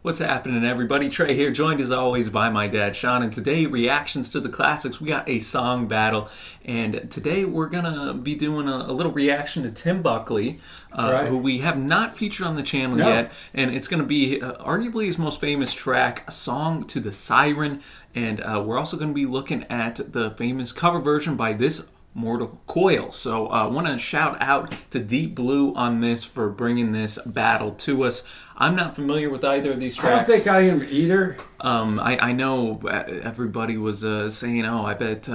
What's happening, everybody? Trey here, joined as always by my dad, Sean, and today, reactions to the classics. We got a song battle, and today we're gonna be doing a little reaction to Tim Buckley, right. who we have not featured on the channel yet, and it's gonna be arguably his most famous track, a song to the Siren, and we're also gonna be looking at the famous cover version by this Mortal Coil. So I want to shout out to Deep Blue on this for bringing this battle to us. I'm not familiar with either of these tracks. I don't think I am either. I know everybody was saying, oh, I bet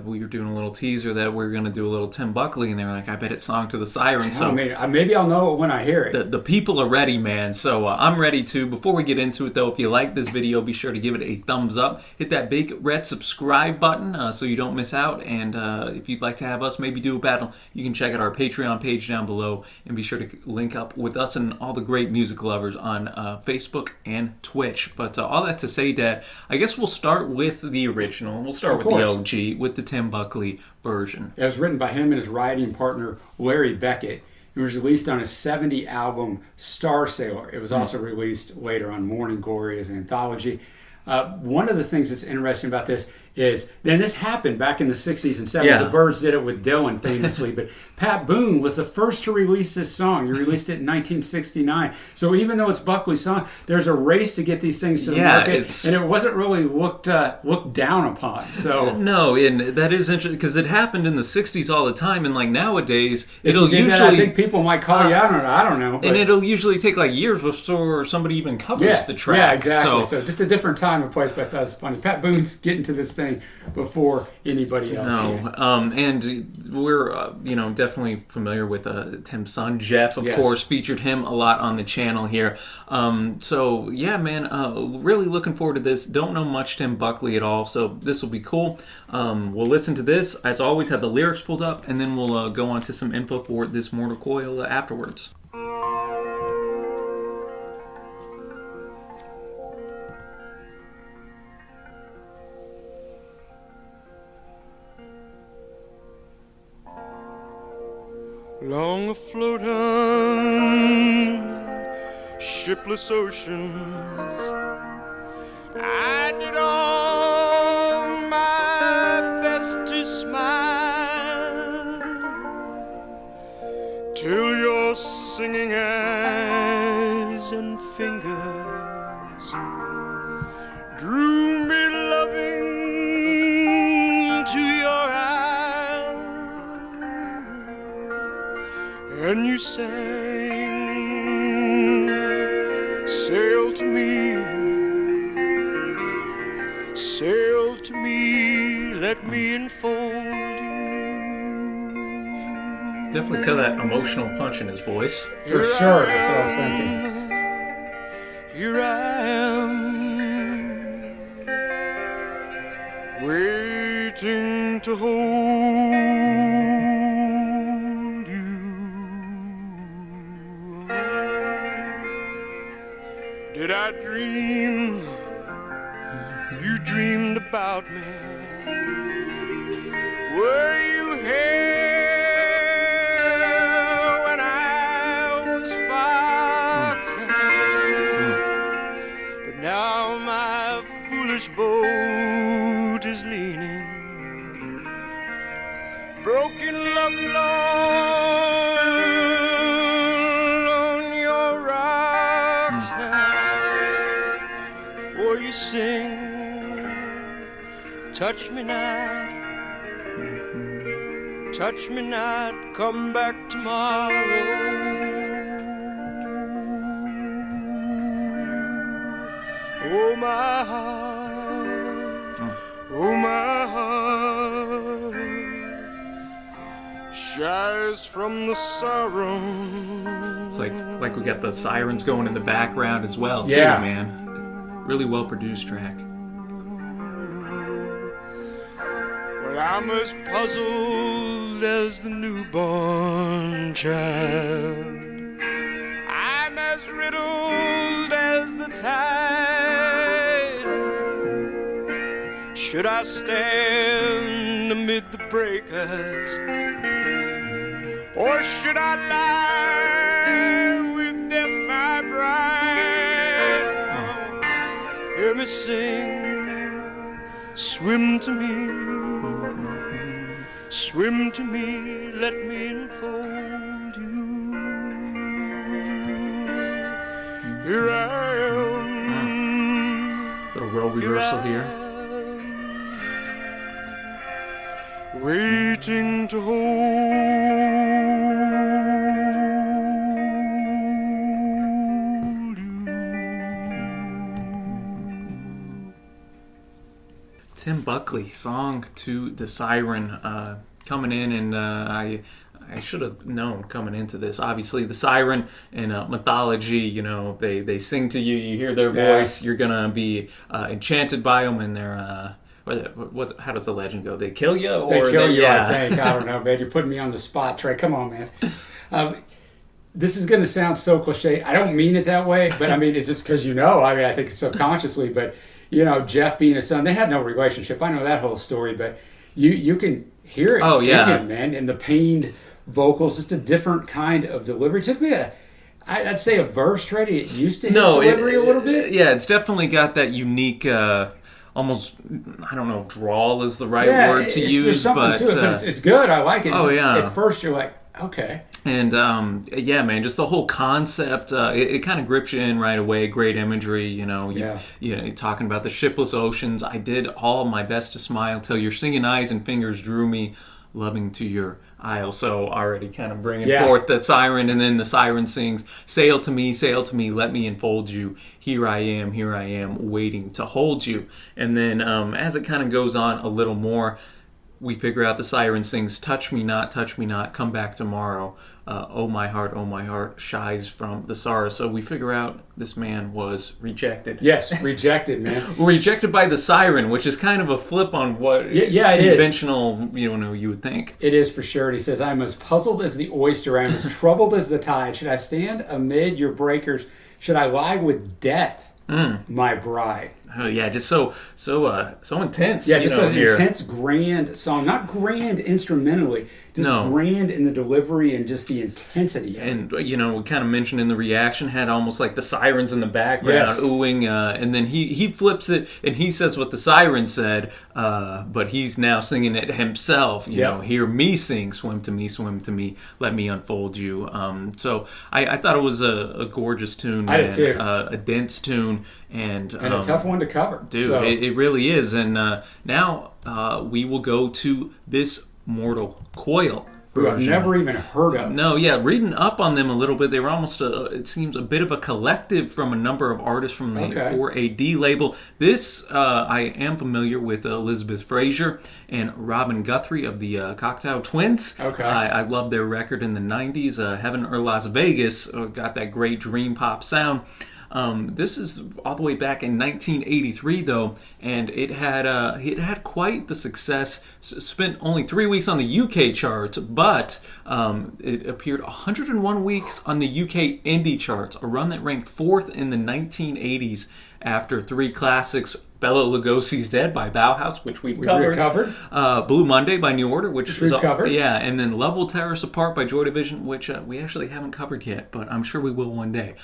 we were doing a little teaser that we were going to do a little Tim Buckley, and they were like, I bet it's Song to the Siren. So maybe I'll know it when I hear it. The people are ready, man. So I'm ready too. Before we get into it, though, if you like this video, be sure to give it a thumbs up. Hit that big red subscribe button so you don't miss out. And if you'd like to have us maybe do a battle, you can check out our Patreon page down below, and be sure to link up with us and all the great music lovers on Facebook and Twitch. But all that to say, Dad, I guess we'll start with the original. We'll start with the OG, with the Tim Buckley version. It was written by him and his writing partner, Larry Beckett. It was released on his 70 album, Star Sailor. It was also released later on Morning Glory as an anthology. One of the things that's interesting about this is, then this happened back in the 60s and 70s. Yeah. The Byrds did it with Dylan famously, but Pat Boone was the first to release this song. He released it in 1969. So even though it's Buckley's song, there's a race to get these things to the market, and it wasn't really looked down upon. So no, and that is interesting because it happened in the 60s all the time, and like nowadays, it'll usually. I think people might call you out on it. I don't know. And it'll usually take like years before somebody even covers the track. Yeah, exactly. So just a different time and place, but I thought it was funny. Pat Boone's getting to this thing before anybody else can. And we're definitely familiar with Tim's son Jeff, of course, featured him a lot on the channel here. So yeah, man, really looking forward to this. Don't know much Tim Buckley at all, so this will be cool. We'll listen to this, as always, have the lyrics pulled up, and then we'll go on to some info for this Mortal Coil afterwards. Long afloat on shipless oceans, I did all my best to smile, till your singing eyes and fingers drew me loving to your eyes. And you sang, sail to me, let me enfold you. Definitely tell that emotional punch in his voice. For sure, that's what I was thinking. Here I am, waiting to hold you. Did I dream you dreamed about me? Were you here when I was fighting? But now my foolish boat is leaning, broken love on your rocks now. For you sing, touch me not, come back tomorrow. Oh my heart shies from the sorrow. It's like we got the sirens going in the background as well, too, man. Really well produced track. Well, I'm as puzzled as the newborn child. I'm as riddled as the tide. Should I stand amid the breakers, or should I lie with death, my bride? hear me sing. Swim to me, swim to me, let me enfold you. Here I am. Little role reversal here. Waiting to hold you. Tim Buckley, song to the Siren, coming in, and I should have known coming into this. Obviously, the Siren in mythology, you know, they sing to you, you hear their voice, you're gonna be enchanted by them, and they're how does the legend go? They kill you, or they kill you? yeah. I think. I don't know, man. You're putting me on the spot, Trey. Come on, man. This is going to sound so cliche. I don't mean it that way, but I mean it's just because I think subconsciously. But Jeff being a son, they had no relationship. I know that whole story, but you can hear it. Oh yeah, in him, man. And the pained vocals, just a different kind of delivery. It took me I'd say a verse, Trey, to get used to his delivery a little bit. Yeah, it's definitely got that unique. Almost, I don't know if drawl is the right word to use, there's something but, to it, but it's good. I like it. Yeah. At first, you're like, okay. And, yeah, man, just the whole concept, it kind of grips you in right away. Great imagery, you're talking about the shipless oceans. I did all my best to smile till your singing eyes and fingers drew me, loving to your isle. So already kind of bringing forth the Siren, and then the Siren sings, sail to me, let me enfold you. Here I am, waiting to hold you. And then as it kind of goes on a little more, we figure out the Siren sings, touch me not, come back tomorrow. Oh my heart shies from the sorrow. So we figure out this man was rejected. Yes, rejected, man. Rejected by the Siren, which is kind of a flip on what conventional, you would think. It is for sure. And he says, I'm as puzzled as the oyster, I'm as troubled as the tide. Should I stand amid your breakers? Should I lie with death, my bride? Oh yeah, just so intense. Yeah, just an intense, grand song. Not grand instrumentally, just grand in the delivery and just the intensity. And we kind of mentioned in the reaction, had almost like the sirens in the background oohing, and then he flips it and he says what the siren said, but he's now singing it himself. Hear me sing, swim to me, let me unfold you. So I thought it was a gorgeous tune. I did too. A dense tune. And a tough one to cover. Dude, so. It really is. And now we will go to this Mortal Coil. Who I've never even heard of. No, yeah, reading up on them a little bit, they were almost, it seems, a bit of a collective from a number of artists from the 4AD label. This, I am familiar with Elizabeth Fraser and Robin Guthrie of the Cocktail Twins. Okay. I love their record in the 90s, Heaven or Las Vegas, got that great dream pop sound. This is all the way back in 1983, though, and it had quite the success. Spent only 3 weeks on the UK charts, but it appeared 101 weeks on the UK indie charts, a run that ranked 4th in the 1980s after 3 classics: Bela Lugosi's Dead by Bauhaus, which we covered. Blue Monday by New Order, which we've covered. Yeah, and then Love Will Tear Us Apart by Joy Division, which we actually haven't covered yet, but I'm sure we will one day.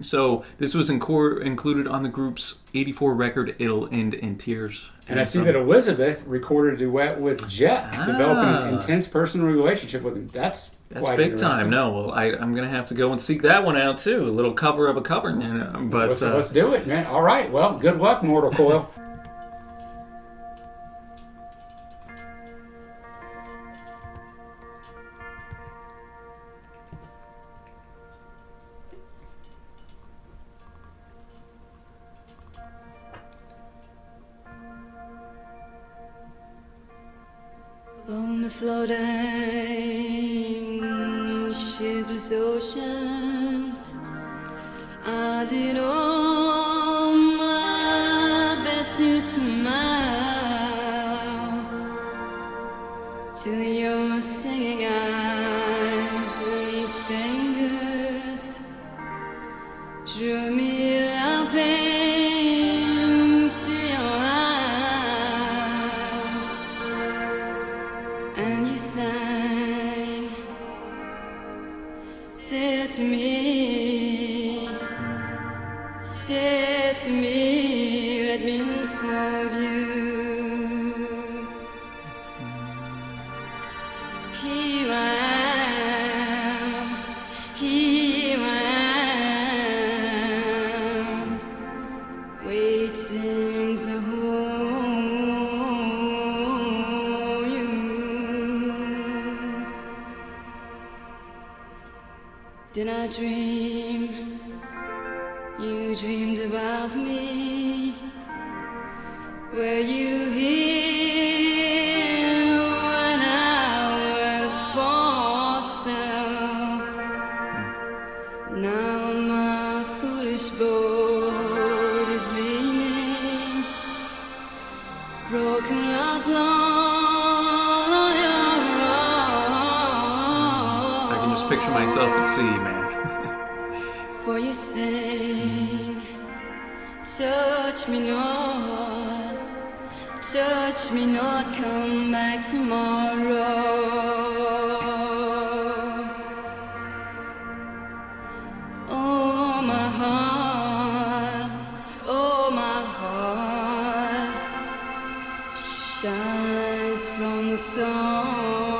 So this was included on the group's 84 record, It'll End in Tears. And I see that Elizabeth recorded a duet with Jeff, developing an intense personal relationship with him. That's big time. No, well, I'm going to have to go and seek that one out, too. A little cover of a cover. But let's do it, man. All right. Well, good luck, Mortal Coil. On the floating shipless oceans, I did all my best to smile to your singing eyes and fingers drew me laughing to your eye, and you sang, said to me, me unfold you. Here I am, waiting to hold you. Did I dream you dreamed about me? Were you here when I was for sale? Now my foolish boat is leaning, broken love long. I can just picture myself at sea, man. For you sing, touch me not, come back tomorrow. Oh my heart shines from the sorrow.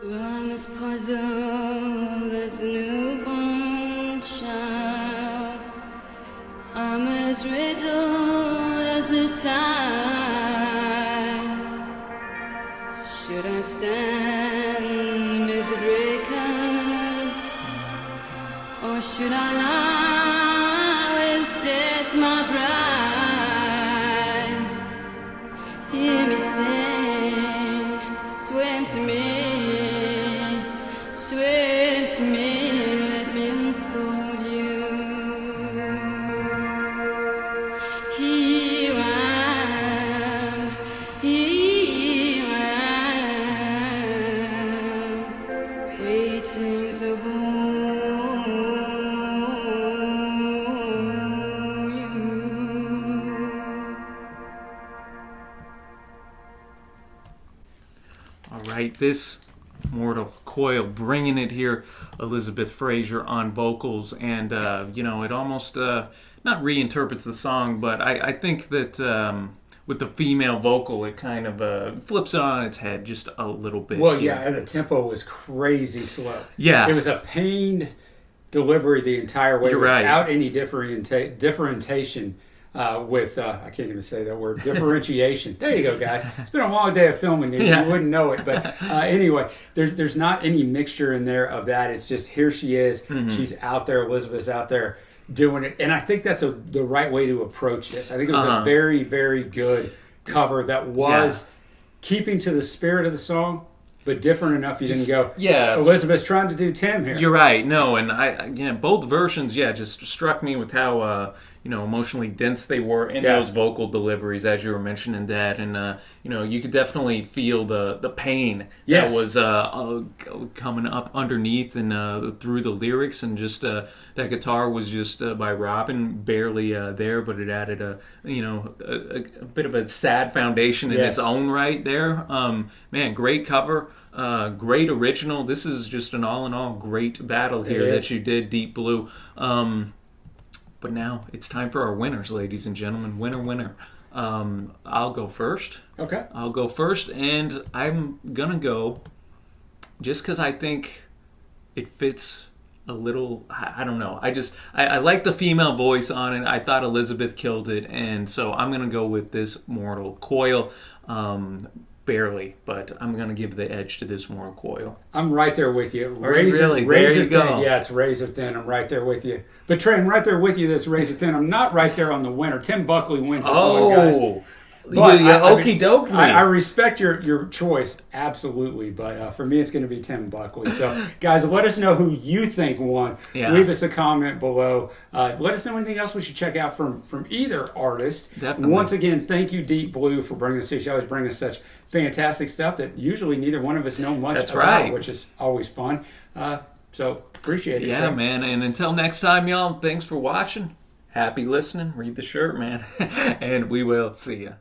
Well, I'm as puzzled as a newborn child. I'm as riddled as the tide. Should I stand amid the breakers, or should I lie with death, my bride? Hear me sing, swim to me, let me unfold you. Here I am, waiting to hold you. All right, this Mortal Coil bringing it here. Elizabeth Fraser on vocals, and it almost not reinterprets the song, but I think that with the female vocal, it kind of flips it on its head just a little bit. Well, here. yeah, and the tempo was crazy slow. Yeah, it was a pained delivery the entire way. You're without right. any differentiation. With I can't even say that word, differentiation. There you go, guys. It's been a long day of filming. You wouldn't know it, but anyway, there's not any mixture in there of that. It's just here she is. Mm-hmm. She's out there. Elizabeth's out there doing it, and I think that's the right way to approach this. I think it was a very, very good cover that was keeping to the spirit of the song, but different enough you didn't go, Elizabeth's trying to do Tim here. You're right. No, and both versions, just struck me with how emotionally dense they were in those vocal deliveries, as you were mentioning that, and you could definitely feel the pain that was coming up underneath and through the lyrics, and just that guitar was just by Robin barely there, but it added a bit of a sad foundation in its own right there. Man, great cover. Great original. This is just an all-in-all great battle here that you did, Deep Blue. But now it's time for our winners, ladies and gentlemen. Winner. I'll go first. Okay. I'll go first, and I'm gonna go just because I think it fits a little. I don't know. I like the female voice on it. I thought Elizabeth killed it, and so I'm gonna go with this Mortal Coil. Barely, but I'm going to give the edge to this Mortal Coil. I'm right there with you. Razor thin. Go. Yeah, it's razor thin. I'm right there with you. But Trey, I'm right there with you. That's razor thin. I'm not right there on the winner. Tim Buckley wins this one, guys. Okie dokie. I respect your choice, absolutely, but for me, it's going to be Tim Buckley. So, guys, let us know who you think won. Yeah. Leave us a comment below. Let us know anything else we should check out from either artist. Definitely. Once again, thank you, Deep Blue, for bringing us here. She always brings us such fantastic stuff that usually neither one of us know much about, which is always fun. So, appreciate it. Yeah, Trey. man. And until next time, y'all, thanks for watching. Happy listening. Read the shirt, man. And we will see ya.